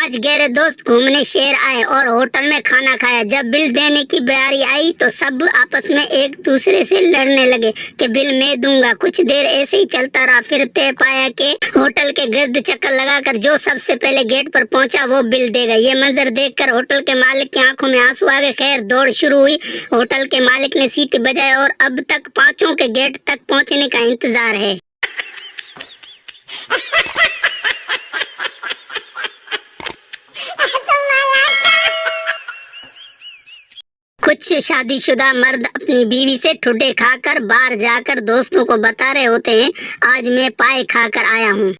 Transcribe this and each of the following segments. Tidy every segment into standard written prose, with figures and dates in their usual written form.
आज गहरे दोस्त घूमने शहर आए और होटल में खाना खाया। जब बिल देने की बारी आई तो सब आपस में एक दूसरे से लड़ने लगे कि बिल मैं दूंगा। कुछ देर ऐसे ही चलता रहा, फिर तय पाया कि होटल के गिर्द चक्कर लगाकर जो सबसे पहले गेट पर पहुंचा वो बिल देगा। ये मंजर देखकर होटल के मालिक की आंखों में आंसू आ गए। खैर, दौड़ शुरू हुई। होटल के मालिक ने सीटी बजाई और अब तक पांचों के गेट तक पहुंचने का इंतजार है। कुछ शादीशुदा मर्द अपनी बीवी से ठुड्डे खाकर बाहर जाकर दोस्तों को बता रहे होते हैं, आज मैं पाए खाकर आया हूँ।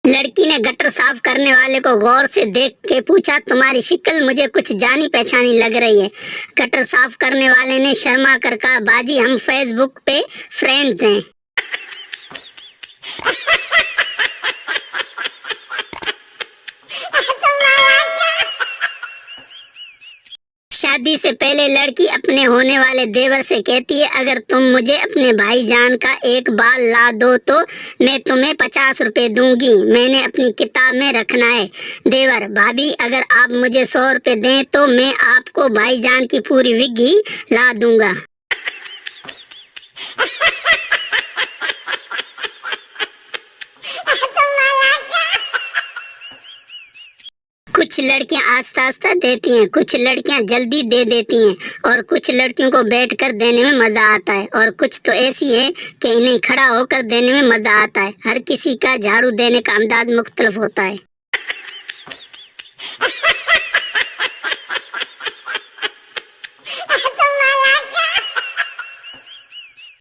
लड़की ने गटर साफ करने वाले को गौर से देख के पूछा, तुम्हारी शक्ल मुझे कुछ जानी पहचानी लग रही है। गटर साफ करने वाले ने शर्मा कर कहा, बाजी हम फेसबुक पे फ्रेंड्स हैं। शादी से पहले लड़की अपने होने वाले देवर से कहती है, अगर तुम मुझे अपने भाईजान का एक बाल ला दो तो मैं तुम्हें 50 रुपए दूंगी, मैंने अपनी किताब में रखना है। देवर, भाभी अगर आप मुझे 100 रुपए दें तो मैं आपको भाईजान की पूरी विग ही ला दूंगा। कुछ लड़कियां आस्ता आस्ता देती हैं, कुछ लड़कियां जल्दी दे देती हैं और कुछ लड़कियों को बैठकर देने में मजा आता है और कुछ तो ऐसी है कि इन्हें खड़ा होकर देने में मजा आता है। हर किसी का झाड़ू देने का अंदाज मुख्तलिफ होता है।